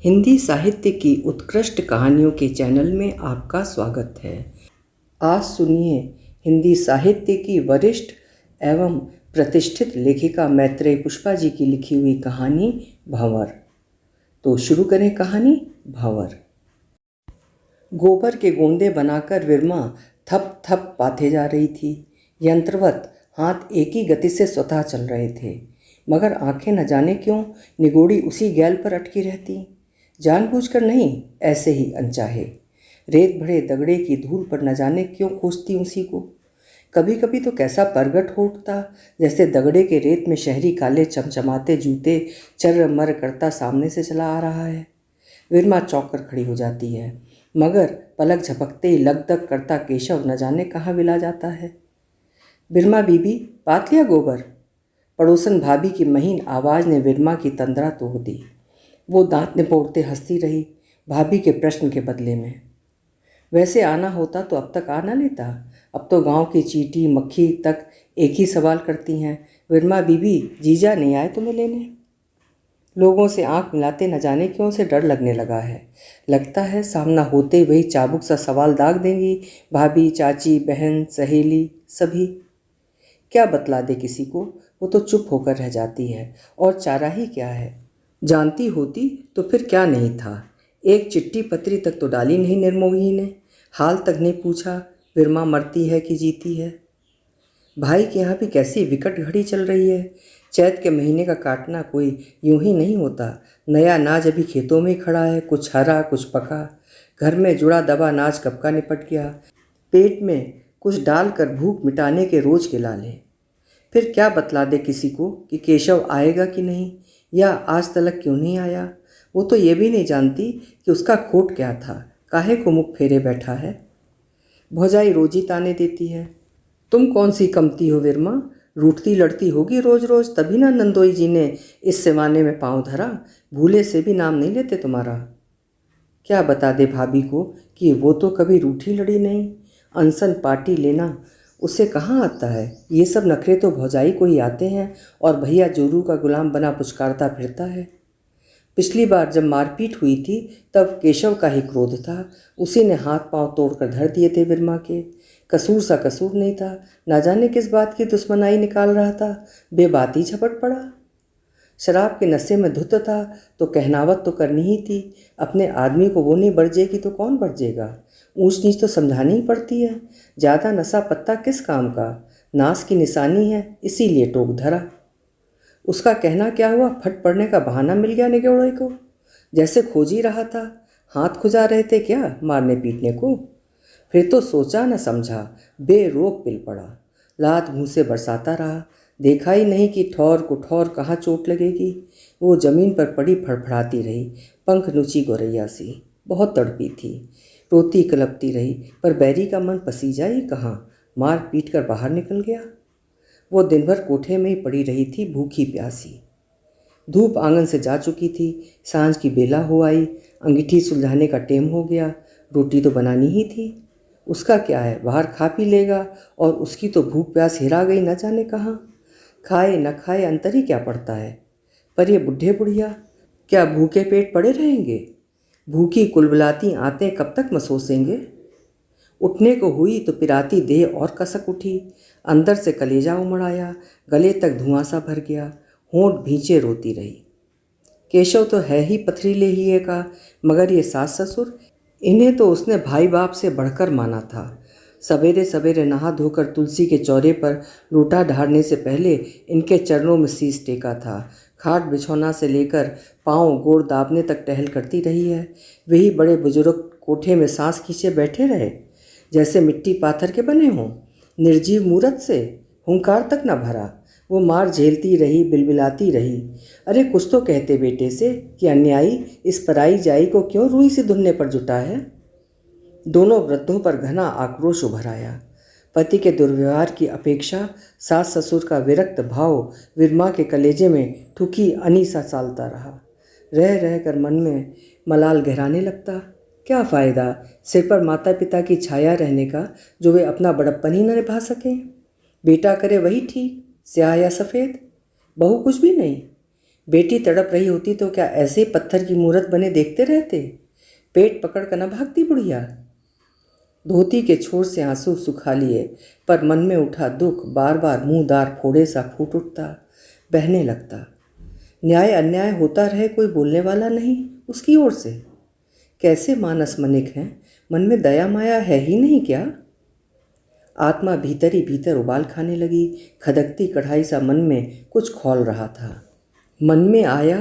हिंदी साहित्य की उत्कृष्ट कहानियों के चैनल में आपका स्वागत है। आज सुनिए हिंदी साहित्य की वरिष्ठ एवं प्रतिष्ठित लेखिका मैत्रेयी पुष्पा जी की लिखी हुई कहानी भंवर। तो शुरू करें कहानी भंवर। गोबर के गोंदे बनाकर विरमा थप थप पाथे जा रही थी। यंत्रवत हाथ एक ही गति से स्वतः चल रहे थे, मगर आंखें न जाने क्यों निगोड़ी उसी गैल पर अटकी रहती। जानबूझकर नहीं, ऐसे ही अनचाहे। रेत भरे दगड़े की धूल पर न जाने क्यों खोजती उसी को। कभी कभी तो कैसा प्रगट हो उठता, जैसे दगड़े के रेत में शहरी काले चमचमाते जूते चर्र-मर्र करता सामने से चला आ रहा है। विरमा चौंक कर खड़ी हो जाती है, मगर पलक झपकते ही लगदग करता केशव न जाने कहाँ विला जाता है। विरमा बीबी, पात लिया गोबर? पड़ोसन भाभी की महीन आवाज़ ने विरमा की तंद्रा तोड़ दी। वो दांत निपोड़ते हंसती रही, भाभी के प्रश्न के बदले में। वैसे आना होता तो अब तक आ ना लेता। अब तो गांव की चींटी मक्खी तक एक ही सवाल करती हैं, विरमा बीबी जीजा नहीं आए तुम्हें लेने? लोगों से आंख मिलाते न जाने क्यों से डर लगने लगा है। लगता है सामना होते वही चाबुक सा सवाल दाग देंगी भाभी, चाची, बहन, सहेली सभी। क्या बतला दे किसी को? वो तो चुप होकर रह जाती है, और चारा ही क्या है। जानती होती तो फिर क्या नहीं था। एक चिट्ठी पत्री तक तो डाली नहीं निर्मोही ने। हाल तक नहीं पूछा विरमा मरती है कि जीती है। भाई के यहाँ भी कैसी विकट घड़ी चल रही है। चैत के महीने का काटना कोई यूं ही नहीं होता। नया नाज अभी खेतों में ही खड़ा है, कुछ हरा कुछ पका। घर में जुड़ा दबा नाज कब का निपट गया। पेट में कुछ डालकर भूख मिटाने के रोज के लाले। फिर क्या बतला दे किसी को कि केशव आएगा कि नहीं, या आज तलक क्यों नहीं आया। वो तो ये भी नहीं जानती कि उसका खोट क्या था, काहे को मुख फेरे बैठा है। भौजाई रोजी ताने देती है, तुम कौन सी कमती हो विरमा, रूठती लड़ती होगी रोज रोज, तभी ना नंदोई जी ने इस सिवाने में पांव धरा। भूले से भी नाम नहीं लेते तुम्हारा। क्या बता दे भाभी को कि वो तो कभी रूठी लड़ी नहीं। अनसन पार्टी लेना उसे कहाँ आता है। ये सब नखरे तो भौजाई को ही आते हैं, और भैया जोरू का गुलाम बना पुचकारता फिरता है। पिछली बार जब मारपीट हुई थी तब केशव का ही क्रोध था। उसी ने हाथ पांव तोड़कर धर दिए थे विरमा के। कसूर सा कसूर नहीं था, ना जाने किस बात की दुश्मनाई निकाल रहा था, बेबात ही झपट पड़ा। शराब के नशे में धुत था तो कहनावत तो करनी ही थी। अपने आदमी को वो नहीं बरजेगी तो कौन बरजेगा। ऊंच नीच तो समझानी ही पड़ती है। ज़्यादा नशा पत्ता किस काम का, नाश की निशानी है, इसीलिए टोक धरा। उसका कहना क्या हुआ, फट पड़ने का बहाना मिल गया निगौड़े को। जैसे खोज ही रहा था, हाथ खुजा रहे थे क्या मारने पीटने को। फिर तो सोचा न समझा, बेरोक पिल पड़ा। लात मुँह से बरसाता रहा। देखा ही नहीं कि ठौर कुठौर कहाँ चोट लगेगी। वो जमीन पर पड़ी फड़फड़ाती रही, पंख नुची गोरैया सी। बहुत तड़पी थी, रोती कलपती रही, पर बैरी का मन पसीजा ही कहाँ, मार पीट कर बाहर निकल गया। वो दिन भर कोठे में ही पड़ी रही थी, भूखी प्यासी। धूप आंगन से जा चुकी थी, सांझ की बेला हो आई, अंगीठी सुलझाने का टेम हो गया। रोटी तो बनानी ही थी। उसका क्या है, बाहर खा पी लेगा, और उसकी तो भूख प्यास हिरा गई न जाने कहाँ। खाए न खाए अंतर ही क्या पड़ता है। पर ये बुढ़े बुढ़िया क्या भूखे पेट पड़े रहेंगे। भूखी कुलबुलाती आंतें कब तक मसोसेंगे। उठने को हुई तो पिराती देह और कसक उठी। अंदर से कलेजा उमड़ आया, गले तक धुआं सा भर गया। होंठ भींचे रोती रही। केशव तो है ही पथरीले ही का, मगर ये सास ससुर, इन्हें तो उसने भाई बाप से बढ़कर माना था। सवेरे सवेरे नहा धोकर तुलसी के चौरे पर लोटा ढारने से पहले इनके चरणों में शीश टेका था। खाट बिछौना से लेकर पाँव गोड़ दाबने तक टहल करती रही है। वही बड़े बुजुर्ग कोठे में सांस खींचे बैठे रहे, जैसे मिट्टी पाथर के बने हों। निर्जीव मूरत से हुंकार तक न भरा। वो मार झेलती रही, बिलबिलाती रही, अरे कुछ तो कहते बेटे से कि अन्यायी इस पराई जाई को क्यों रूई से धुलने पर जुटा है। दोनों वृद्धों पर घना आक्रोश उभर आया। पति के दुर्व्यवहार की अपेक्षा सास ससुर का विरक्त भाव विरमा के कलेजे में ठुकी अनी सा सालता रहा। रह रह कर मन में मलाल गहराने लगता। क्या फ़ायदा सिर पर माता पिता की छाया रहने का, जो वे अपना बड़प्पन ही न निभा सकें। बेटा करे वही ठीक, स्याह या सफ़ेद। बहू कुछ भी नहीं। बेटी तड़प रही होती तो क्या ऐसे पत्थर की मूरत बने देखते रहते? पेट पकड़ कर न भागती बुढ़िया। धोती के छोर से आंसू सुखा लिए, पर मन में उठा दुख बार बार मुंहदार फोड़े सा फूट उठता, बहने लगता। न्याय अन्याय होता रहे, कोई बोलने वाला नहीं उसकी ओर से। कैसे मानस मनिक हैं, मन में दया माया है ही नहीं क्या? आत्मा भीतर ही भीतर उबाल खाने लगी। खदकती कढ़ाई सा मन में कुछ खौल रहा था। मन में आया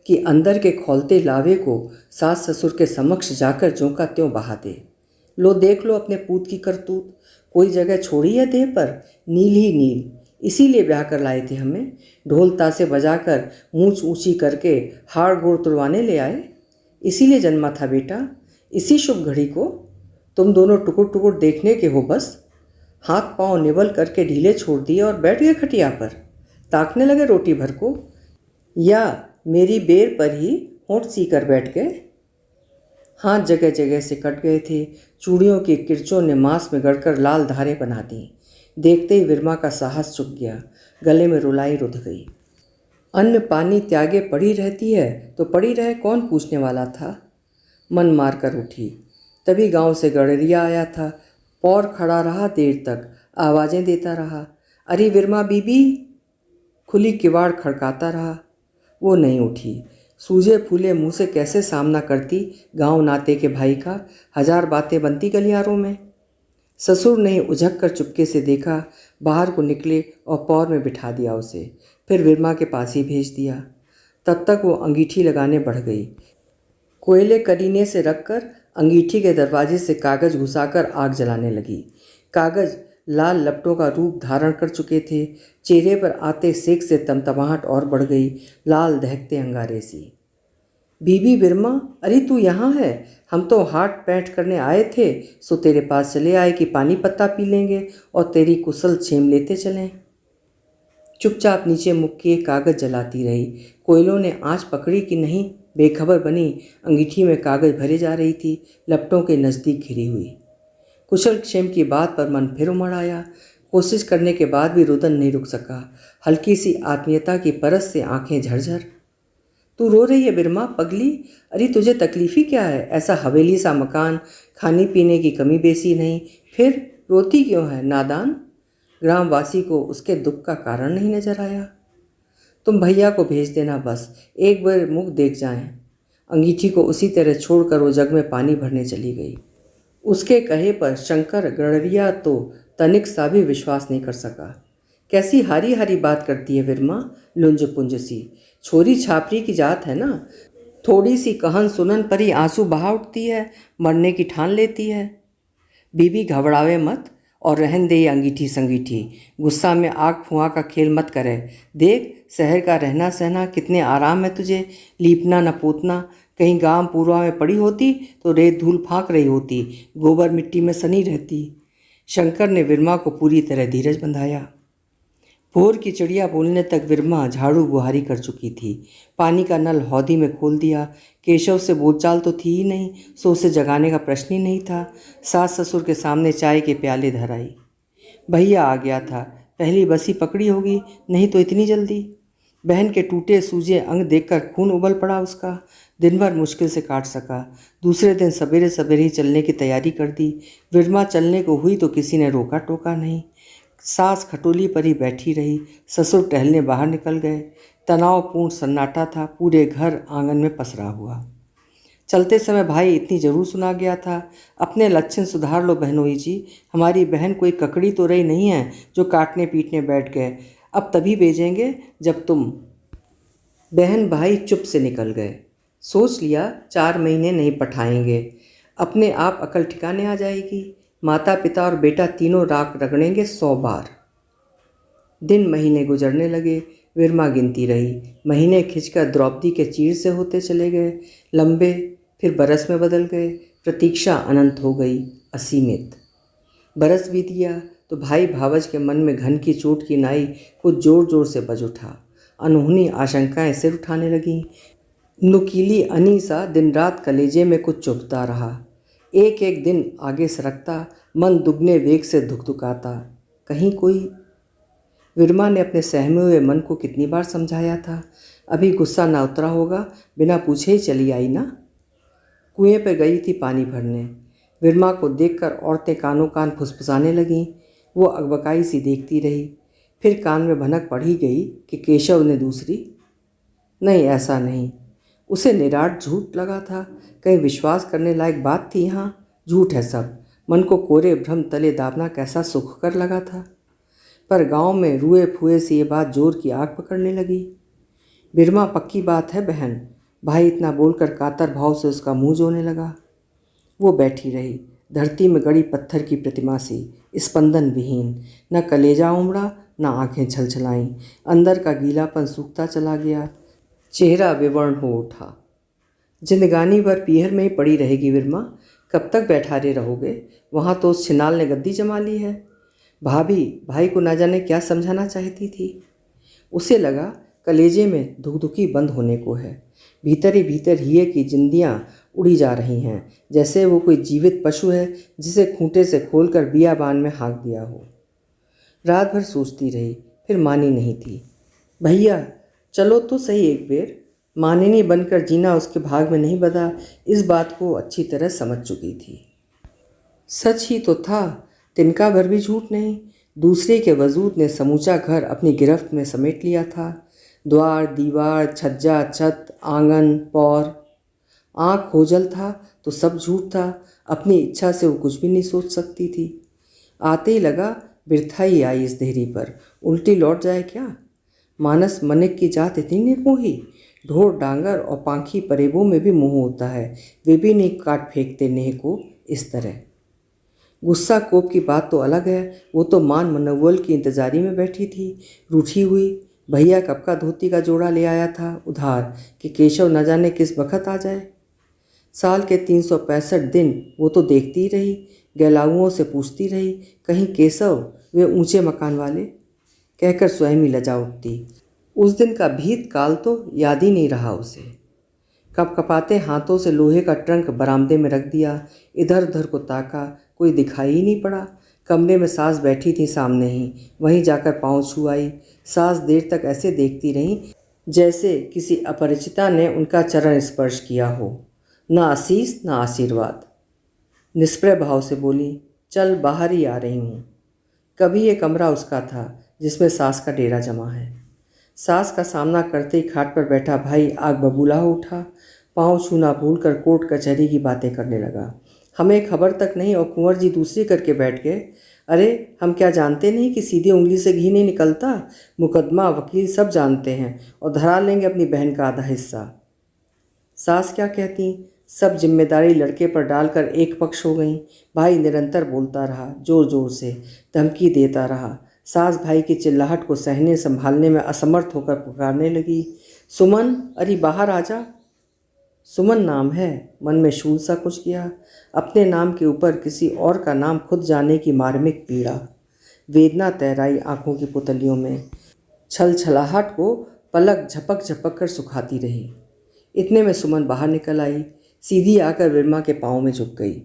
कि अंदर के खौलते लावे को सास ससुर के समक्ष जाकर ज्यों का त्यों बहा दे। लो देख लो अपने पूत की करतूत, कोई जगह छोड़ी है देह पर? नील ही नील, इसीलिए ब्याह कर लाए थे हमें। ढोल तासे बजाकर मूंछ ऊंची करके हाड़ गोड़ तुड़वाने ले आए। इसीलिए जन्मा था बेटा, इसी शुभ घड़ी को। तुम दोनों टुकुर टुकुर देखने के हो बस। हाथ पांव निवल करके ढीले छोड़ दिए और बैठ गए खटिया पर, ताकने लगे रोटी भर को, या मेरी बेर पर ही होंठ सी कर बैठ गए। हाथ जगह जगह से कट गए थे। चूड़ियों की किरचों ने मांस में गड़कर लाल धारें बना दी। देखते ही विरमा का साहस चुक गया, गले में रुलाई रुध गई। अन्न पानी त्यागे पड़ी रहती है तो पड़ी रहे, कौन पूछने वाला था? मन मार कर उठी। तभी गांव से गड़रिया आया था। पौर खड़ा रहा देर तक, आवाज़ें देता रहा, अरे विरमा बीबी। खुली किवाड़ खड़काता रहा। वो नहीं उठी। सूजे फूले मुंह से कैसे सामना करती गांव नाते के भाई का? हजार बातें बनती गलियारों में। ससुर ने उझक कर चुपके से देखा, बाहर को निकले और पौर में बिठा दिया उसे। फिर विरमा के पास ही भेज दिया। तब तक वो अंगीठी लगाने बढ़ गई। कोयले करीने से रखकर अंगीठी के दरवाजे से कागज घुसाकर आग जलाने लगी। कागज लाल लपटों का रूप धारण कर चुके थे। चेहरे पर आते सेक से तमतमाहट और बढ़ गई, लाल दहकते अंगारे सी। बीबी विरमा, अरे तू यहाँ है? हम तो हाट पैंट करने आए थे, सो तेरे पास चले आए कि पानी पत्ता पी लेंगे और तेरी कुशल छेम लेते चलें। चुपचाप नीचे मुख किए कागज जलाती रही। कोयलों ने आँच पकड़ी कि नहीं, बेखबर बनी अंगीठी में कागज भरे जा रही थी, लपटों के नज़दीक घिरी हुई। कुशल क्षेम की बात पर मन फिर उमड़ आया। कोशिश करने के बाद भी रुदन नहीं रुक सका। हल्की सी आत्मीयता की परस से आंखें झरझर। तू रो रही है बिरमा पगली? अरे तुझे तकलीफ़ी क्या है? ऐसा हवेली सा मकान, खाने पीने की कमी बेसी नहीं, फिर रोती क्यों है नादान? ग्रामवासी को उसके दुख का कारण नहीं नजर आया। तुम भैया को भेज देना बस, एक बार मुख देख जाएं। अंगीठी को उसी तरह छोड़कर वो जग में पानी भरने चली गई। उसके कहे पर शंकर गड़रिया तो तनिक सा भी विश्वास नहीं कर सका। कैसी हारी हारी बात करती है विरमा, लुंज पुंज सी। छोरी छापरी की जात है ना, थोड़ी सी कहन सुनन पर ही आंसू बहा उठती है, मरने की ठान लेती है। बीबी घबरावे मत और रहन दे ये अंगीठी संगीठी। गुस्सा में आग फुआ का खेल मत करे। देख शहर का रहना सहना कितने आराम है तुझे, लीपना न पोतना। कहीं गांव पूर्वा में पड़ी होती तो रेत धूल फाँक रही होती, गोबर मिट्टी में सनी रहती। शंकर ने विरमा को पूरी तरह धीरज बंधाया। भोर की चिड़िया बोलने तक विरमा झाड़ू बुहारी कर चुकी थी। पानी का नल हौदी में खोल दिया। केशव से बोलचाल तो थी ही नहीं, सो उसे जगाने का प्रश्न ही नहीं था। सास ससुर के सामने चाय के प्याले धर आई। भैया आ गया था, पहली बसी पकड़ी होगी, नहीं तो इतनी जल्दी। बहन के टूटे सूजे अंग देखकर खून उबल पड़ा उसका। दिन भर मुश्किल से काट सका। दूसरे दिन सवेरे सवेरे ही चलने की तैयारी कर दी। विरमा चलने को हुई तो किसी ने रोका टोका नहीं। सास खटोली पर ही बैठी रही। ससुर टहलने बाहर निकल गए। तनावपूर्ण सन्नाटा था, पूरे घर आंगन में पसरा हुआ। चलते समय भाई इतनी जरूर सुना गया था, अपने लक्षण सुधार लो बहनोई जी। हमारी बहन कोई ककड़ी तो रही नहीं है जो काटने पीटने बैठ गए। अब तभी भेजेंगे जब तुम। बहन भाई चुप से निकल गए। सोच लिया 4 महीने नहीं पठाएंगे, अपने आप अकल ठिकाने आ जाएगी। माता पिता और बेटा तीनों राख रगड़ेंगे 100 बार। दिन महीने गुजरने लगे। विरमा गिनती रही। महीने खिंचकर द्रौपदी के चीर से होते चले गए, लंबे फिर बरस में बदल गए। प्रतीक्षा अनंत हो गई, असीमित। बरस बीत गया तो भाई भावज के मन में घन की चोट की नाई कुछ जोर जोर से बज उठा। अनहोनी आशंकाएं सिर उठाने लगीं। नुकीली अनीसा दिन रात कलेजे में कुछ चुभता रहा। एक एक दिन आगे सरकता, मन दुगने वेग से धुकधुकाता। कहीं कोई विरमा ने अपने सहमे हुए मन को कितनी बार समझाया था, अभी गुस्सा ना उतरा होगा, बिना पूछे ही चली आई ना। कुएं पे गई थी पानी भरने। विरमा को देखकर औरतें कानों कान फुसफुसाने लगीं। वो अकबकाई सी देखती रही, फिर कान में भनक पड़ ही गई कि केशव ने दूसरी। नहीं, ऐसा नहीं। उसे निराट झूठ लगा था। कहीं विश्वास करने लायक बात थी यहाँ? झूठ है सब। मन को कोरे भ्रम तले दाबना कैसा सुख कर लगा था। पर गांव में रुए फुए से ये बात जोर की आग पकड़ने लगी। बिरमा, पक्की बात है बहन। भाई इतना बोलकर कातर भाव से उसका मुंह जोने लगा। वो बैठी रही, धरती में गड़ी पत्थर की प्रतिमा सी, स्पंदन विहीन। न कलेजा उमड़ा, न आंखें छलछलाईं। अंदर का गीलापन सूखता चला गया, चेहरा विवर्ण हो उठा। जिंदगानी भर पीहर में ही पड़ी रहेगी विरमा? कब तक बैठारे रहोगे? वहाँ तो उस छिनाल ने गद्दी जमा ली है। भाभी भाई को ना जाने क्या समझाना चाहती थी। उसे लगा कलेजे में धुकधुकी बंद होने को है। भीतर ही भीतर हिये की जिंदियाँ उड़ी जा रही हैं, जैसे वो कोई जीवित पशु है जिसे खूंटे से खोलकर बियाबान में हाँक दिया हो। रात भर सोचती रही, फिर मानी नहीं थी। भैया चलो तो सही एक बेर। मानिनी बनकर जीना उसके भाग में नहीं बधा, इस बात को अच्छी तरह समझ चुकी थी। सच ही तो था, तिनका भर भी झूठ नहीं। दूसरे के वजूद ने समूचा घर अपनी गिरफ्त में समेट लिया था। द्वार, दीवार, छज्जा, छत, आंगन, पौर। आँख ओझल था तो सब झूठ था। अपनी इच्छा से वो कुछ भी नहीं सोच सकती थी। आते ही लगा बिरथा ही आई इस देहरी पर, उल्टी लौट जाए क्या? मानस मनिक की जात इतनी निर्मोही। ढोर डांगर और पांखी परेबों में भी मोह होता है, वे भी नहीं काट फेंकते नेह को इस तरह। गुस्सा कोप की बात तो अलग है, वो तो मान मनव्वल की इंतजारी में बैठी थी, रूठी हुई। भैया कब का धोती का जोड़ा ले आया था उधार कि केशव न जाने किस बखत आ जाए। साल के 365 दिन वो तो देखती ही रही, गैलाउओं से पूछती रही, कहीं केशव वे ऊंचे मकान वाले, कहकर स्वयं ही लजा उठती। उस दिन का भीत काल तो याद ही नहीं रहा उसे। कपकपाते हाथों से लोहे का ट्रंक बरामदे में रख दिया। इधर उधर को ताका, कोई दिखाई ही नहीं पड़ा। कमरे में सास बैठी थी सामने ही, वहीं जाकर पाँव छुआई। सास देर तक ऐसे देखती रहीं जैसे किसी अपरिचिता ने उनका चरण स्पर्श किया हो। न आशीष न आशीर्वाद। निष्प्रय भाव से बोली, चल बाहर ही आ रही हूँ। कभी ये कमरा उसका था जिसमें सास का डेरा जमा है। सास का सामना करते ही खाट पर बैठा भाई आग बबूला हो उठा। पाँव छूना भूलकर कोर्ट कचहरी की बातें करने लगा। हमें खबर तक नहीं और कुंवर जी दूसरी करके बैठ गए। अरे हम क्या जानते नहीं कि सीधी उंगली से घी नहीं निकलता? मुकदमा वकील सब जानते हैं और धरा लेंगे अपनी बहन का आधा हिस्सा। सास क्या कहती, सब जिम्मेदारी लड़के पर डालकर एक पक्ष हो गई। भाई निरंतर बोलता रहा, जोर जोर से धमकी देता रहा। सास भाई की चिल्लाहट को सहने संभालने में असमर्थ होकर पुकारने लगी, सुमन, अरे बाहर आ जा। सुमन नाम है। मन में शूल सा कुछ गया। अपने नाम के ऊपर किसी और का नाम खुद जाने की मार्मिक पीड़ा। वेदना तैराई आंखों की पुतलियों में। छल छलाहट को पलक झपक झपक कर सुखाती रही। इतने में सुमन बाहर निकल आई। सीधी आकर विरमा के पाँव में झुक गई।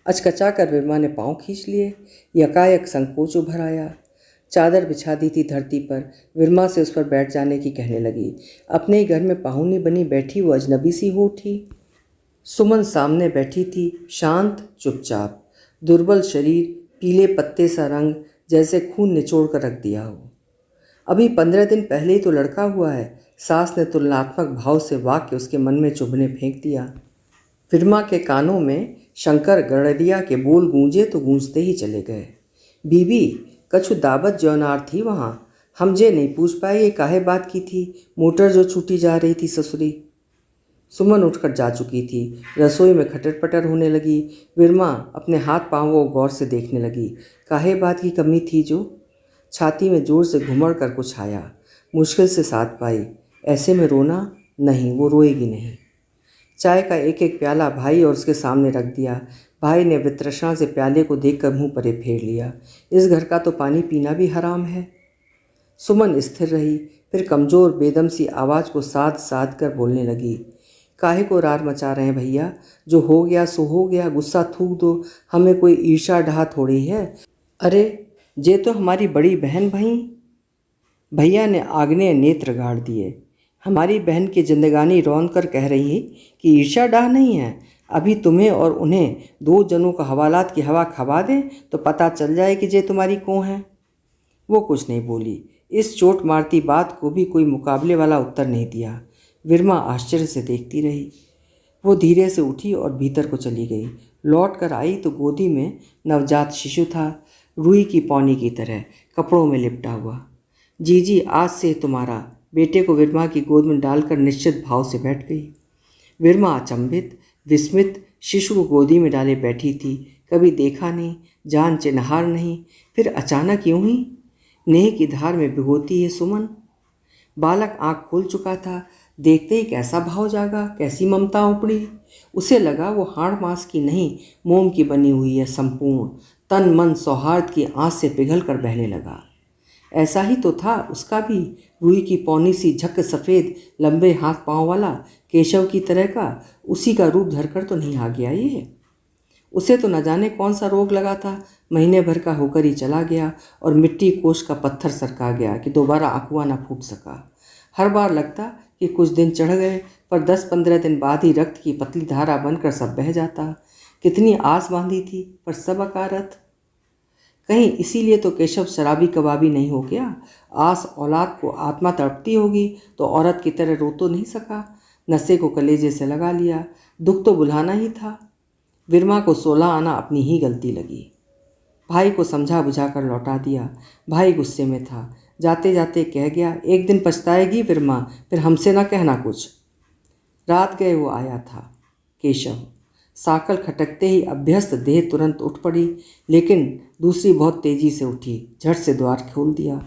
अचकचा कर विरमा ने पाँव खींच लिए। यकायक संकोच उभर आया। चादर बिछा दी थी धरती पर। विरमा से उस पर बैठ जाने की कहने लगी। अपने ही घर में पाहुनी बनी बैठी वो अजनबी सी हो उठी। सुमन सामने बैठी थी, शांत चुपचाप। दुर्बल शरीर, पीले पत्ते सा रंग, जैसे खून निचोड़ कर रख दिया हो। अभी 15 दिन पहले ही तो लड़का हुआ है। सास ने तुलनात्मक भाव से वाक्य उसके मन में चुभने फेंक दिया। विरमा के कानों में शंकर गड़रिया के बोल गूंजे तो गूंजते ही चले गए। बीबी कछु दावत जौनार थी वहाँ, हम जे नहीं पूछ पाए ये काहे बात की थी। मोटर जो छूटी जा रही थी ससुरी। सुमन उठकर जा चुकी थी। रसोई में खटर पटर होने लगी। विरमा अपने हाथ पाँव को गौर से देखने लगी। काहे बात की कमी थी जो? छाती में जोर से घुमड़ कर कुछ आया। मुश्किल से साथ पाई। ऐसे में रोना? नहीं, वो रोएगी नहीं। चाय का एक एक प्याला भाई और उसके सामने रख दिया। भाई ने वितृष्णा से प्याले को देखकर मुंह परे फेर लिया। इस घर का तो पानी पीना भी हराम है। सुमन स्थिर रही, फिर कमज़ोर बेदम सी आवाज़ को साध साध कर बोलने लगी, काहे को रार मचा रहे हैं भैया? जो हो गया सो हो गया, गुस्सा थूक दो। हमें कोई ईर्षा ढहा थोड़ी है। अरे जे तो हमारी बड़ी बहन भई। भैया ने आग्नेय नेत्र गाड़ दिए। हमारी बहन की जिंदगानी रौंद कर कह रही कि ईर्ष्या डाह नहीं है। अभी तुम्हें और उन्हें दो जनों का हवालात की हवा खवा दें तो पता चल जाए कि जे तुम्हारी कौन है। वो कुछ नहीं बोली। इस चोट मारती बात को भी कोई मुकाबले वाला उत्तर नहीं दिया। विरमा आश्चर्य से देखती रही। वो धीरे से उठी और भीतर को चली गई। लौट कर आई तो गोदी में नवजात शिशु था, रुई की पौनी की तरह कपड़ों में लिपटा हुआ। जीजी आज से तुम्हारा, बेटे को विरमा की गोद में डालकर निश्चित भाव से बैठ गई। विरमा अचंभित विस्मित शिशु को गोदी में डाले बैठी थी। कभी देखा नहीं, जान चिन्हार नहीं, फिर अचानक यूं ही नेह की धार में भिगोती है सुमन। बालक आंख खोल चुका था। देखते ही कैसा भाव जागा, कैसी ममता उपड़ी। उसे लगा वो हाड़ मांस की नहीं, मोम की बनी हुई है, संपूर्ण तन मन सौहार्द की आंच से पिघल कर बहने लगा। ऐसा ही तो था उसका भी, रुई की पौनी सी झक सफ़ेद लंबे हाथ पांव वाला, केशव की तरह का। उसी का रूप धरकर तो नहीं आ गया ये। उसे तो न जाने कौन सा रोग लगा था, महीने भर का होकर ही चला गया और मिट्टी कोष का पत्थर सरका गया कि दोबारा अकुआ न फूट सका। हर बार लगता कि कुछ दिन चढ़ गए, पर 10-15 दिन बाद ही रक्त की पतली धारा बनकर सब बह जाता। कितनी आस बांधी थी, पर सब अकारत। कहीं इसीलिए तो केशव शराबी कबाबी नहीं हो गया। आस औलाद को आत्मा तड़पती होगी तो औरत की तरह रो तो नहीं सका। नशे को कलेजे से लगा लिया। दुख तो बुलाना ही था। विरमा को 16 आना अपनी ही गलती लगी। भाई को समझा बुझा कर लौटा दिया। भाई गुस्से में था। जाते जाते कह गया, एक दिन पछताएगी विरमा, फिर हमसे ना कहना कुछ। रात गए वो आया था केशव। साकल खटकते ही अभ्यस्त देह तुरंत उठ पड़ी, लेकिन दूसरी बहुत तेजी से उठी। झट से द्वार खोल दिया।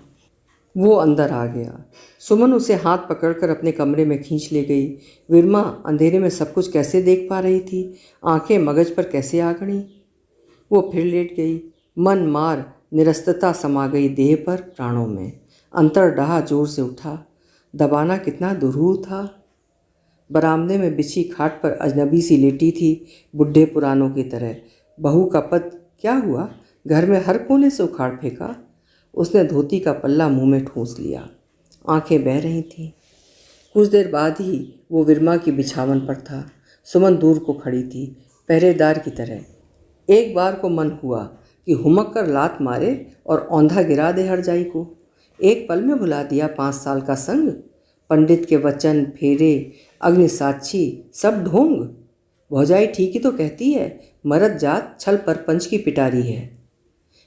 वो अंदर आ गया। सुमन उसे हाथ पकड़कर अपने कमरे में खींच ले गई। विरमा अंधेरे में सब कुछ कैसे देख पा रही थी, आंखें मगज पर कैसे आ गईं। वो फिर लेट गई। मन मार निरस्तता समा गई देह पर, प्राणों में। अंतरडाह जोर से उठा। दबाना कितना दुरूह था। बरामदे में बिछी खाट पर अजनबी सी लेटी थी, बुढ़े पुरानों की तरह। बहू का पद क्या हुआ, घर में हर कोने से उखाड़ फेंका। उसने धोती का पल्ला मुंह में ठूंस लिया। आंखें बह रही थीं। कुछ देर बाद ही वो विरमा की बिछावन पर था। सुमन दूर को खड़ी थी, पहरेदार की तरह। एक बार को मन हुआ कि हुमक कर लात मारे और औंधा गिरा दे हरजाई को। एक पल में भुला दिया 5 साल का संग, पंडित के वचन, फेरे, अग्नि साक्षी, सब ढोंग। भौजाई ठीक ही तो कहती है, मरद जात छल परपंच की पिटारी है।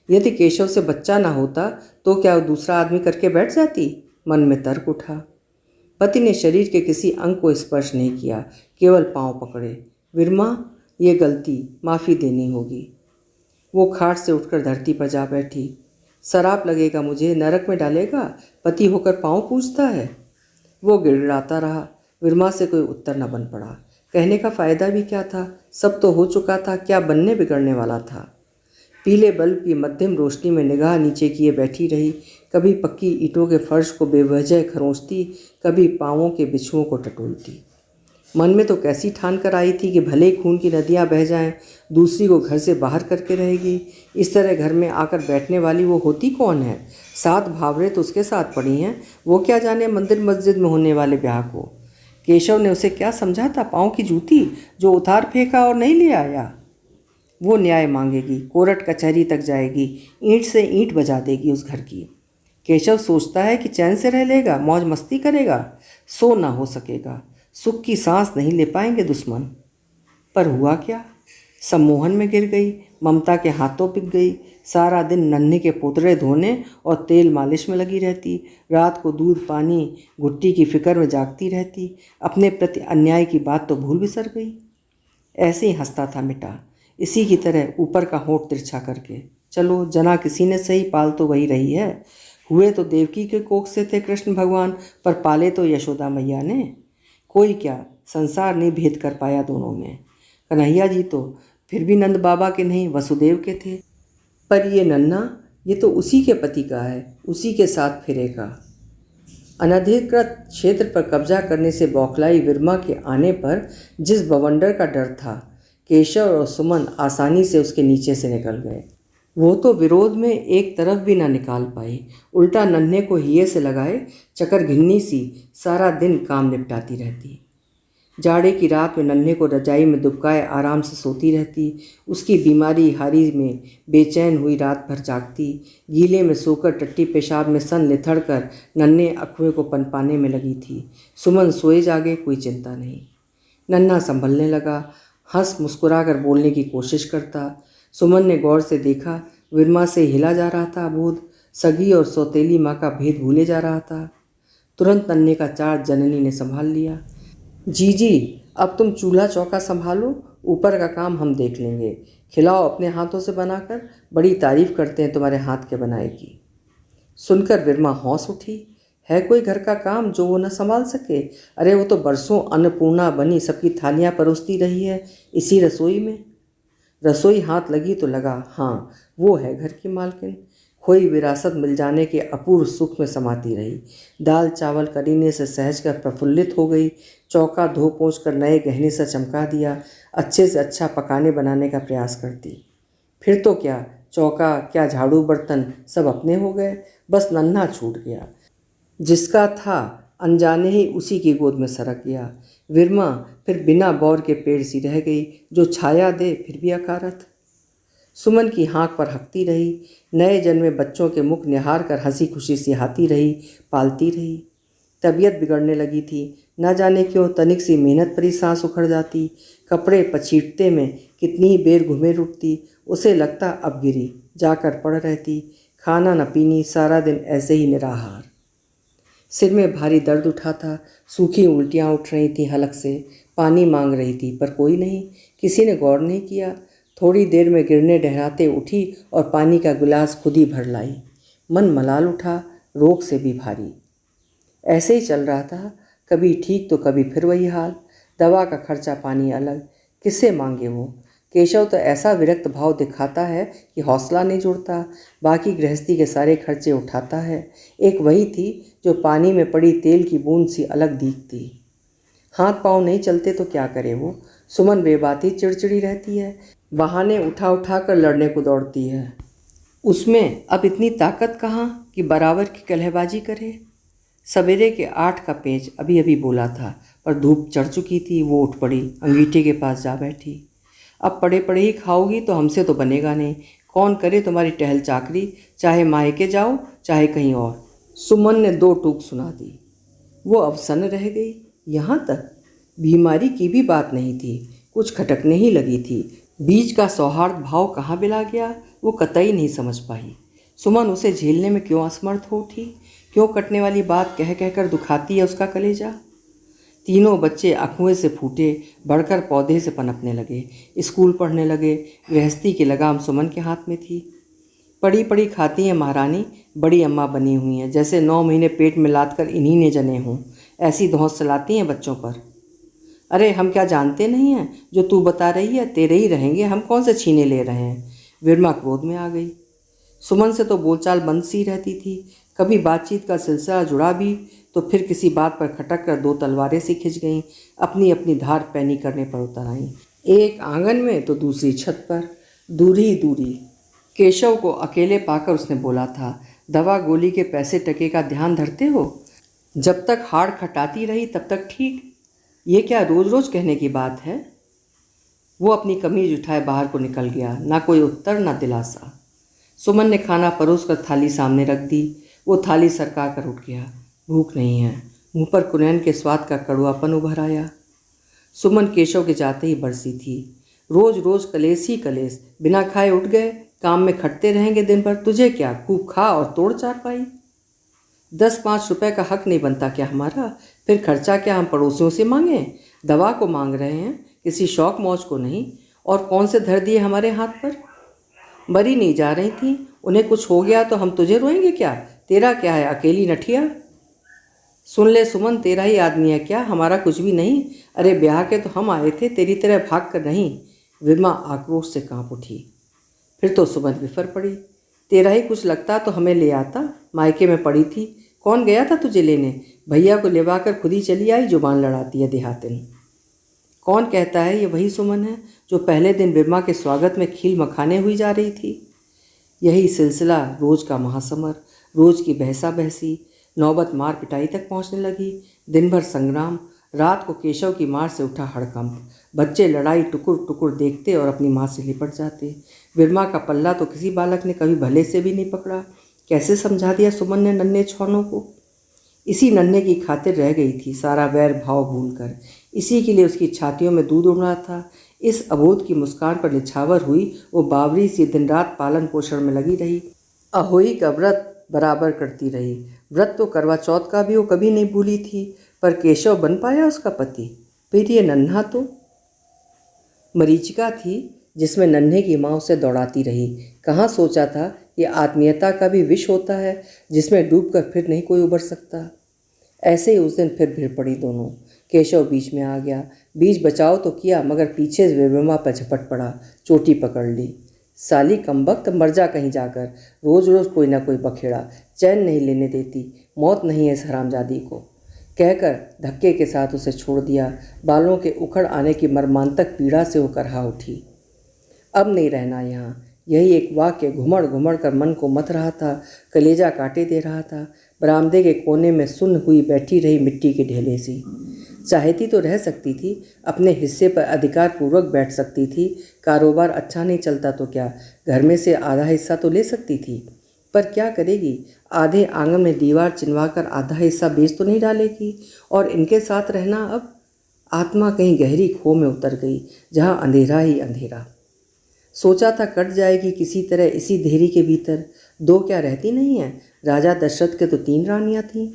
यदि केशव से बच्चा ना होता तो क्या वो दूसरा आदमी करके बैठ जाती, मन में तर्क उठा। पति ने शरीर के किसी अंग को स्पर्श नहीं किया, केवल पांव पकड़े। विरमा, ये गलती, माफ़ी देनी होगी। वो खाट से उठकर धरती पर जा बैठी। शराप लगेगा मुझे, नरक में डालेगा, पति होकर पाँव पूछता है। वो गिड़गिड़ाता रहा। विरमा से कोई उत्तर न बन पड़ा। कहने का फ़ायदा भी क्या था, सब तो हो चुका था, क्या बनने बिगड़ने वाला था। पीले बल्ब की मध्यम रोशनी में निगाह नीचे किए बैठी रही। कभी पक्की ईंटों के फर्श को बेवजह खरोंचती, कभी पाँवों के बिछुओं को टटोलती। मन में तो कैसी ठान कर आई थी कि भले ही खून की नदियाँ बह जाएं, दूसरी को घर से बाहर करके रहेगी। इस तरह घर में आकर बैठने वाली वो होती कौन है। 7 भावरें तो उसके साथ पड़ी हैं, वो क्या जाने मंदिर मस्जिद में होने वाले ब्याह को। केशव ने उसे क्या समझा था, पाँव की जूती जो उतार फेंका और नहीं ले आया। वो न्याय मांगेगी, कोर्ट कचहरी तक जाएगी, ईंट से ईंट बजा देगी उस घर की। केशव सोचता है कि चैन से रह लेगा, मौज मस्ती करेगा, सो ना हो सकेगा, सुख की सांस नहीं ले पाएंगे दुश्मन। पर हुआ क्या, सम्मोहन में गिर गई, ममता के हाथों पिक गई। सारा दिन नन्हे के पोतड़े धोने और तेल मालिश में लगी रहती। रात को दूध पानी घुट्टी की फिक्र में जागती रहती। अपने प्रति अन्याय की बात तो भूल बिसर गई। ऐसे ही हंसता था मिटा, इसी की तरह ऊपर का होंठ तिरछा करके। चलो जना किसी ने सही, पाल तो वही रही है। हुए तो देवकी के कोख से थे कृष्ण भगवान, पर पाले तो यशोदा मैया ने। कोई क्या, संसार नहीं भेद कर पाया दोनों में। कन्हैया जी तो फिर भी नंद बाबा के नहीं, वसुदेव के थे। पर ये नन्हा, ये तो उसी के पति का है, उसी के साथ फिरेगा। अनधिकृत क्षेत्र पर कब्जा करने से बौखलाई विरमा के आने पर जिस बवंडर का डर था, केशव और सुमन आसानी से उसके नीचे से निकल गए। वो तो विरोध में एक तरफ भी ना निकाल पाई, उल्टा नन्हे को हिये से लगाए चकर घिन्नी सी सारा दिन काम निपटाती रहती। जाड़े की रात में नन्हे को रजाई में दुबकाए आराम से सोती रहती। उसकी बीमारी हारी में बेचैन हुई रात भर जागती। गीले में सोकर टट्टी पेशाब में सन लिथड़ कर नन्हे अखुए को पनपाने में लगी थी। सुमन सोए जागे कोई चिंता नहीं। नन्हा संभलने लगा, हंस मुस्कुरा कर बोलने की कोशिश करता। सुमन ने गौर से देखा, विरमा से हिला जा रहा था बोध, सगी और सौतेली माँ का भेद भूले जा रहा था। तुरंत नन्हे का चार्ज जननी ने संभाल लिया। जी अब तुम चूल्हा चौका संभालो, ऊपर का काम हम देख लेंगे। खिलाओ अपने हाथों से बनाकर, बड़ी तारीफ करते हैं तुम्हारे हाथ के बनाए की। सुनकर विरमा हौस उठी। है कोई घर का काम जो वो न संभाल सके? अरे वो तो बरसों अन्नपूर्णा बनी सबकी थालियाँ परोसती रही है इसी रसोई में। रसोई हाथ लगी तो लगा, हाँ वो है घर की मालकिन। खोई विरासत मिल जाने के अपूर्व सुख में समाती रही। दाल चावल करीने से सहज कर प्रफुल्लित हो गई। चौका धो पोंछ कर नए गहने से चमका दिया। अच्छे से अच्छा पकाने बनाने का प्रयास करती। फिर तो क्या चौका, क्या झाड़ू बर्तन सब अपने हो गए, बस नन्हा छूट गया। जिसका था अनजाने ही उसी की गोद में सरक गया। विरमा फिर बिना बौर के पेड़ सी रह गई, जो छाया दे फिर भी अकारत। सुमन की हाँक पर हकती रही। नए जन्मे बच्चों के मुख निहार कर हंसी खुशी सिहाती रही, पालती रही। तबीयत बिगड़ने लगी थी। न जाने क्यों तनिक सी मेहनत पर ही सांस उखड़ जाती। कपड़े पछीटते में कितनी ही बेर घुमेर उठती। उसे लगता अब गिरी जाकर पड़ रहती। खाना न पीनी, सारा दिन ऐसे ही निराहार। सिर में भारी दर्द उठा था। सूखी उल्टियाँ उठ रही थी हलक से। पानी मांग रही थी पर कोई नहीं, किसी ने गौर नहीं किया। थोड़ी देर में गिरने डहराते उठी और पानी का गिलास खुद ही भर लाई। मन मलाल उठा, रोग से भी भारी। ऐसे ही चल रहा था, कभी ठीक तो कभी फिर वही हाल। दवा का खर्चा पानी अलग, किससे मांगे वो? केशव तो ऐसा विरक्त भाव दिखाता है कि हौसला नहीं जुड़ता। बाकी गृहस्थी के सारे खर्चे उठाता है। एक वही थी जो पानी में पड़ी तेल की बूंद सी अलग दिखती। हाथ पांव नहीं चलते तो क्या करे वो? सुमन बेबाती चिड़चिड़ी रहती है, बहाने उठा उठा कर लड़ने को दौड़ती है। उसमें अब इतनी ताकत कहाँ कि बराबर की कलहबाजी करे। सवेरे के 8 का पेंच अभी अभी बोला था, पर धूप चढ़ चुकी थी। वो उठ पड़ी, अंगीठे के पास जा बैठी। अब पड़े पड़े ही खाओगी तो हमसे तो बनेगा नहीं। कौन करे तुम्हारी टहल चाकरी, चाहे मायके जाओ चाहे कहीं और। सुमन ने 2 टूक सुना दी। वो अवसन्न रह गई। यहाँ तक बीमारी की भी बात नहीं थी, कुछ खटकने ही लगी थी। बीच का सौहार्द भाव कहाँ बिला गया, वो कतई नहीं समझ पाई। सुमन उसे झेलने में क्यों असमर्थ हो उठी? क्यों कटने वाली बात कह कहकर दुखाती है उसका कलेजा? तीनों बच्चे अखुए से फूटे, बढ़कर पौधे से पनपने लगे, स्कूल पढ़ने लगे। गृहस्थी की लगाम सुमन के हाथ में थी। पड़ी पड़ी खाती हैं महारानी, बड़ी अम्मा बनी हुई हैं, जैसे 9 महीने पेट में लाद कर इन्हीं ने जने हों। ऐसी धौंस चलाती हैं बच्चों पर। अरे हम क्या जानते नहीं हैं, जो तू बता रही है तेरे ही रहेंगे, हम कौन से छीने ले रहे हैं। विरमा क्रोध में आ गई। सुमन से तो बोलचाल बंद सी रहती थी। कभी बातचीत का सिलसिला जुड़ा भी तो फिर किसी बात पर खटक कर 2 तलवारें सी खिंच गईं, अपनी अपनी धार पैनी करने पर उतर आईं। एक आंगन में तो दूसरी छत पर, दूरी दूरी। केशव को अकेले पाकर उसने बोला था, दवा गोली के पैसे टके का ध्यान धरते हो? जब तक हाड़ खटाती रही तब तक ठीक, ये क्या रोज रोज कहने की बात है? वो अपनी कमीज उठाए बाहर को निकल गया। ना कोई उत्तर ना दिलासा। सुमन ने खाना परोस कर थाली सामने रख दी। वो थाली सरका कर उठ गया। भूख नहीं है। मुंह पर कुनैन के स्वाद का कड़वापन उभर आया। सुमन केशव के जाते ही बरसी थी। रोज रोज कलेस ही कलेस, बिना खाए उठ गए, काम में खटते रहेंगे दिन भर। तुझे क्या, खूब खा और तोड़ चार पाई। 10-5 रुपए का हक नहीं बनता क्या हमारा? फिर खर्चा क्या हम पड़ोसियों से मांगें? दवा को मांग रहे हैं, किसी शौक मौज को नहीं। और कौन से धर दिए हमारे हाथ पर? मरी नहीं जा रही थी, उन्हें कुछ हो गया तो हम तुझे रोएंगे क्या? तेरा क्या है, अकेली नठिया? सुन ले सुमन, तेरा ही आदमी है क्या, हमारा कुछ भी नहीं। अरे ब्याह के तो हम आए थे, तेरी तरह भाग कर नहीं। विरमा आक्रोश से कांप उठी। फिर तो सुमन विफर पड़ी। तेरा ही कुछ लगता तो हमें ले आता, मायके में पड़ी थी। कौन गया था तुझे लेने? भैया को लेवा कर खुद ही चली आई, जुबान लड़ाती है देहातिन। कौन कहता है ये वही सुमन है जो पहले दिन विरमा के स्वागत में खील मखाने हुई जा रही थी? यही सिलसिला रोज़ का महासमर, रोज़ की बहसा बहसी, नौबत मार पिटाई तक पहुंचने लगी। दिन भर संग्राम, रात को केशव की मार से उठा हड़कंप। बच्चे लड़ाई टुकुर टुकुर देखते और अपनी माँ से लिपट जाते। विरमा का पल्ला तो किसी बालक ने कभी भले से भी नहीं पकड़ा। कैसे समझा दिया सुमन ने नन्हे छौनों को। इसी नन्हे की खातिर रह गई थी सारा वैर भाव भूलकर। इसी के लिए उसकी छातियों में दूध उड़ रहा था। इस अबोध की मुस्कान पर निछावर हुई वो बावरी सी दिन रात पालन पोषण में लगी रही। अहोई का व्रत बराबर करती रही। व्रत तो करवा चौथ का भी वो कभी नहीं भूली थी, पर केशव बन पाया उसका पति। फिर ये नन्हा तो मरीचिका थी जिसमें नन्हे की माँ उसे दौड़ाती रही। कहाँ सोचा था ये आत्मीयता का भी विष होता है जिसमें डूबकर फिर नहीं कोई उबर सकता। ऐसे ही उस दिन फिर भिड़ पड़ी दोनों। केशव बीच में आ गया। बीच बचाव तो किया मगर पीछे विरमा पर झपट पड़ा, चोटी पकड़ ली। साली कमबख्त, मर जा कहीं जाकर। रोज़ रोज़ कोई ना कोई बखेड़ा, चैन नहीं लेने देती। मौत नहीं है इस हरामजादी को, कहकर धक्के के साथ उसे छोड़ दिया। बालों के उखड़ आने की मर्मांतक पीड़ा से वो करहा उठी। अब नहीं रहना यहाँ। यही एक वाक्य घुमड़ घुमड़ कर मन को मथ रहा था, कलेजा काटे दे रहा था। बरामदे के कोने में सुन्न हुई बैठी रही मिट्टी के ढेले सी। चाहती तो रह सकती थी, अपने हिस्से पर अधिकार पूर्वक बैठ सकती थी। कारोबार अच्छा नहीं चलता तो क्या, घर में से आधा हिस्सा तो ले सकती थी। पर क्या करेगी, आधे आंगन में दीवार चिनवा कर आधा हिस्सा बेच तो नहीं डालेगी। और इनके साथ रहना अब। आत्मा कहीं गहरी खो में उतर गई जहाँ अंधेरा ही अंधेरा। सोचा था कट जाएगी किसी तरह इसी देहरी के भीतर। दो क्या रहती नहीं है, राजा दशरथ के तो 3 रानियां थीं।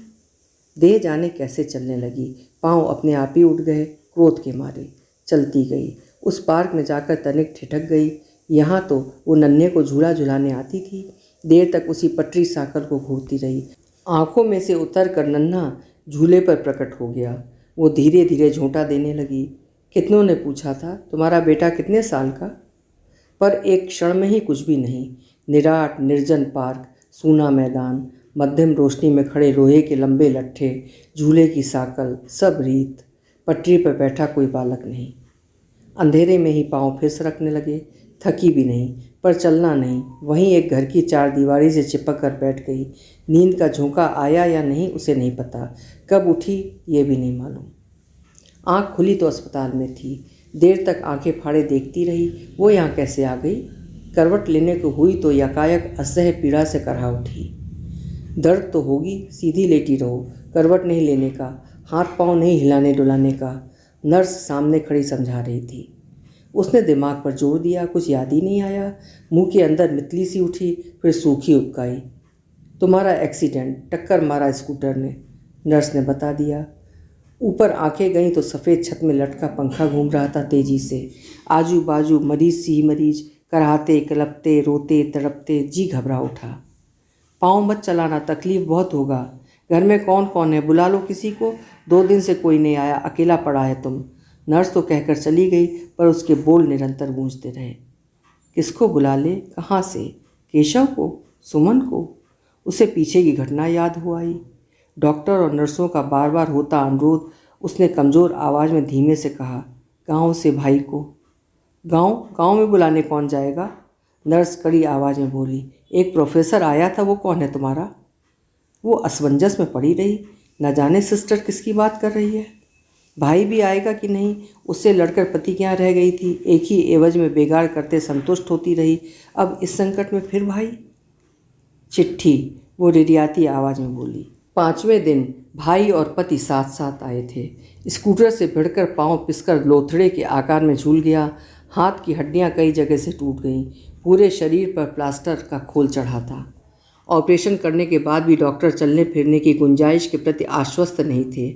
देह जाने कैसे चलने लगी, पांव अपने आप ही उठ गए क्रोध के मारे। चलती गई, उस पार्क में जाकर तनिक ठिठक गई। यहाँ तो वो नन्हे को झूला झुलाने आती थी। देर तक उसी पटरी साकर को घूरती रही। आंखों में से उतर कर नन्हा झूले पर प्रकट हो गया। वो धीरे धीरे झोंटा देने लगी। कितनों ने पूछा था तुम्हारा बेटा कितने साल का, पर एक क्षण में ही कुछ भी नहीं। निराट निर्जन पार्क, सूना मैदान, मध्यम रोशनी में खड़े लोहे के लंबे लट्ठे, झूले की साकल, सब रीत। पटरी पर बैठा कोई बालक नहीं। अंधेरे में ही पांव फिर सरकने लगे। थकी भी नहीं, पर चलना नहीं। वहीं एक घर की 4 दीवारी से चिपक कर बैठ गई। नींद का झोंका आया या नहीं उसे नहीं पता। कब उठी ये भी नहीं मालूम। आँख खुली तो अस्पताल में थी। देर तक आंखें फाड़े देखती रही। वो यहाँ कैसे आ गई। करवट लेने को हुई तो यकायक असह्य पीड़ा से करहा उठी। दर्द तो होगी, सीधी लेटी रहो। करवट नहीं लेने का, हाथ पांव नहीं हिलाने डुलाने का। नर्स सामने खड़ी समझा रही थी। उसने दिमाग पर जोर दिया, कुछ याद ही नहीं आया। मुंह के अंदर मितली सी उठी, फिर सूखी उबकाई। तुम्हारा एक्सीडेंट, टक्कर मारा स्कूटर ने, नर्स ने बता दिया। ऊपर आंखें गईं तो सफ़ेद छत में लटका पंखा घूम रहा था तेजी से। आजू बाजू मरीज सी मरीज, कराहते कलपते रोते तड़पते। जी घबरा उठा। पाँव मत चलाना, तकलीफ़ बहुत होगा। घर में कौन कौन है, बुला लो किसी को। 2 दिन से कोई नहीं आया, अकेला पड़ा है तुम। नर्स तो कहकर चली गई, पर उसके बोल निरंतर गूंजते रहे। किसको बुला ले, कहाँ से? केशव को, सुमन को? उसे पीछे की घटना याद हो आई। डॉक्टर और नर्सों का बार बार होता अनुरोध। उसने कमज़ोर आवाज़ में धीमे से कहा, गांव से भाई को। गांव में बुलाने कौन जाएगा? नर्स कड़ी आवाज़ में बोली। एक प्रोफेसर आया था, वो कौन है तुम्हारा? वो असमंजस में पड़ी रही। न जाने सिस्टर किसकी बात कर रही है। भाई भी आएगा कि नहीं, उससे लड़कर पति के यहाँ रह गई थी। एक ही एवज में बेगार करते संतुष्ट होती रही, अब इस संकट में फिर भाई। चिट्ठी, वो रिरियाती आवाज़ में बोली। 5वें दिन भाई और पति साथ साथ आए थे। स्कूटर से भिड़कर पांव पिसकर लोथड़े के आकार में झूल गया। हाथ की हड्डियां कई जगह से टूट गईं। पूरे शरीर पर प्लास्टर का खोल चढ़ा था। ऑपरेशन करने के बाद भी डॉक्टर चलने फिरने की गुंजाइश के प्रति आश्वस्त नहीं थे।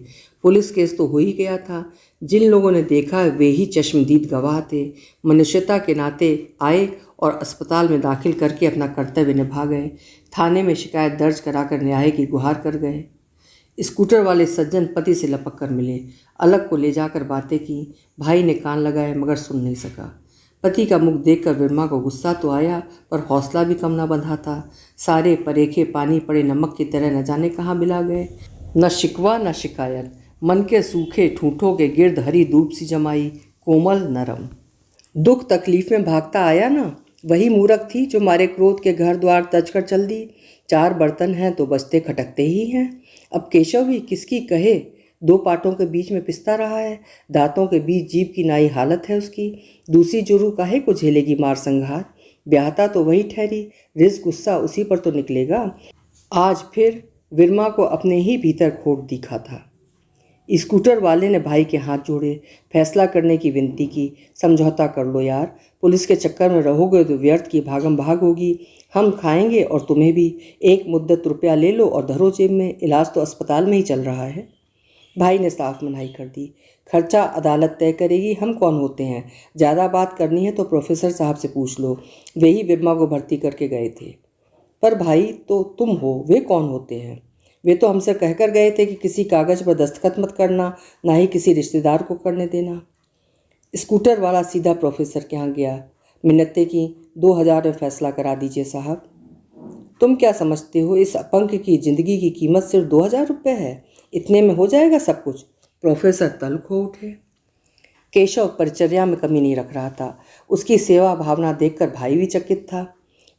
पुलिस केस तो हो ही गया था। जिन लोगों ने देखा वे ही चश्मदीद गवाह थे। मनुष्यता के नाते आए और अस्पताल में दाखिल करके अपना कर्तव्य निभा गए। थाने में शिकायत दर्ज कराकर न्याय की गुहार कर गए। स्कूटर वाले सज्जन पति से लपक कर मिले, अलग को ले जाकर बातें की। भाई ने कान लगाए मगर सुन नहीं सका। पति का मुख देखकर विरमा को गुस्सा तो आया, पर हौसला भी कम न बंधा था। सारे परेखे पानी पड़े नमक की तरह न जाने कहाँ मिला गए। न शिकवा न शिकायत, मन के सूखे ठूठों के गिर्द हरी धूप सी जमाई, कोमल नरम। दुख तकलीफ में भागता आया ना, वही मूर्ख थी जो मारे क्रोध के घर द्वार तज कर चल दी। 4 बर्तन हैं तो बजते खटकते ही हैं। अब केशव भी किसकी कहे, 2 पाटों के बीच में पिसता रहा है। दांतों के बीच जीभ की नाई हालत है उसकी। दूसरी जुरू काहे को झेलेगी मार संघार। ब्याहता तो वही ठहरी, रिस गुस्सा उसी पर तो निकलेगा। आज फिर विरमा को अपने ही भीतर खोट दिखा था। स्कूटर वाले ने भाई के हाथ जोड़े, फैसला करने की विनती की। समझौता कर लो यार, पुलिस के चक्कर में रहोगे तो व्यर्थ की भागम भाग होगी। हम खाएंगे और तुम्हें भी। एक मुद्दत रुपया ले लो और धरो जेब में, इलाज तो अस्पताल में ही चल रहा है। भाई ने साफ मनाही कर दी। खर्चा अदालत तय करेगी, हम कौन होते हैं। ज़्यादा बात करनी है तो प्रोफेसर साहब से पूछ लो, वे ही विरमा को भर्ती करके गए थे। पर भाई तो तुम हो, वे कौन होते हैं। वे तो हमसे कहकर गए थे कि किसी कागज़ पर दस्तखत मत करना, ना ही किसी रिश्तेदार को करने देना। स्कूटर वाला सीधा प्रोफेसर के यहाँ गया। मिन्नतें की, 2000 में फैसला करा दीजिए साहब। तुम क्या समझते हो, इस अपंग की ज़िंदगी की कीमत सिर्फ 2000 रुपये है। इतने में हो जाएगा सब कुछ। प्रोफेसर तल्ख हो उठे। केशव परिचर्या में कमी नहीं रख रहा था। उसकी सेवा भावना देखकर भाई भी चकित था।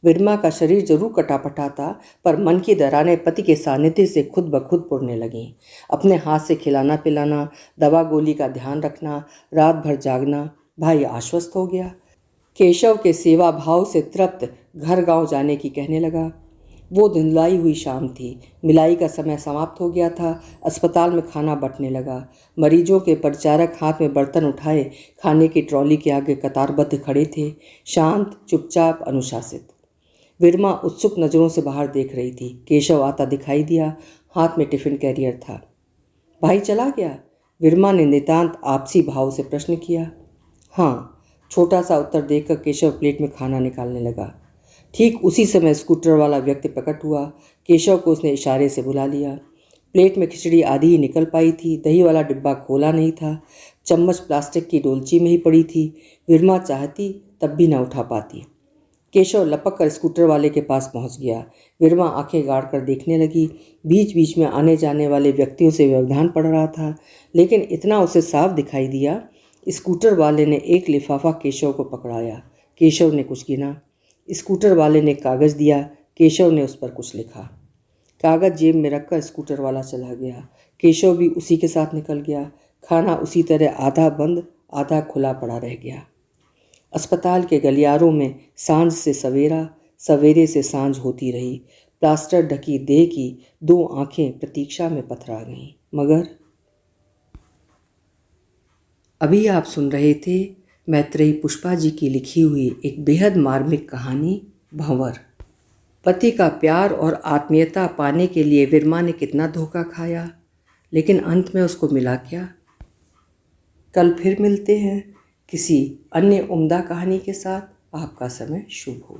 विरमा का शरीर जरूर कटापटा था, पर मन की दरारें पति के सानिध्य से खुद ब खुद पुरने लगीं। अपने हाथ से खिलाना पिलाना, दवा गोली का ध्यान रखना, रात भर जागना। भाई आश्वस्त हो गया। केशव के सेवा भाव से तृप्त घर गांव जाने की कहने लगा। वो धुंधलाई हुई शाम थी। मिलाई का समय समाप्त हो गया था। अस्पताल में खाना बंटने लगा। मरीजों के परिचारक हाथ में बर्तन उठाए खाने की ट्रॉली के आगे कतारबद्ध खड़े थे, शांत, चुपचाप, अनुशासित। विरमा उत्सुक नज़रों से बाहर देख रही थी। केशव आता दिखाई दिया, हाथ में टिफ़िन कैरियर था। भाई चला गया? विरमा ने नितांत आपसी भाव से प्रश्न किया। हाँ, छोटा सा उत्तर देकर केशव प्लेट में खाना निकालने लगा। ठीक उसी समय स्कूटर वाला व्यक्ति प्रकट हुआ। केशव को उसने इशारे से बुला लिया। प्लेट में खिचड़ी आधी ही निकल पाई थी। दही वाला डिब्बा खोला नहीं था। चम्मच प्लास्टिक की डोलची में ही पड़ी थी। विरमा चाहती तब भी न उठा पाती। केशव लपक कर स्कूटर वाले के पास पहुंच गया। विरमा आंखें गाड़ कर देखने लगी। बीच बीच में आने जाने वाले व्यक्तियों से व्यवधान पड़ रहा था, लेकिन इतना उसे साफ दिखाई दिया। स्कूटर वाले ने एक लिफाफा केशव को पकड़ाया। केशव ने कुछ गिना। स्कूटर वाले ने कागज़ दिया। केशव ने उस पर कुछ लिखा। कागज़ जेब में रखकर स्कूटर वाला चला गया। केशव भी उसी के साथ निकल गया। खाना उसी तरह आधा बंद आधा खुला पड़ा रह गया। अस्पताल के गलियारों में सांझ से सवेरा, सवेरे से सांझ होती रही। प्लास्टर ढकी देह की 2 आंखें प्रतीक्षा में पथरा गईं। मगर अभी आप सुन रहे थे मैत्रेयी पुष्पा जी की लिखी हुई एक बेहद मार्मिक कहानी, भंवर। पति का प्यार और आत्मीयता पाने के लिए विरमा ने कितना धोखा खाया, लेकिन अंत में उसको मिला क्या। कल फिर मिलते हैं किसी अन्य उम्दा कहानी के साथ। आपका समय शुभ हो।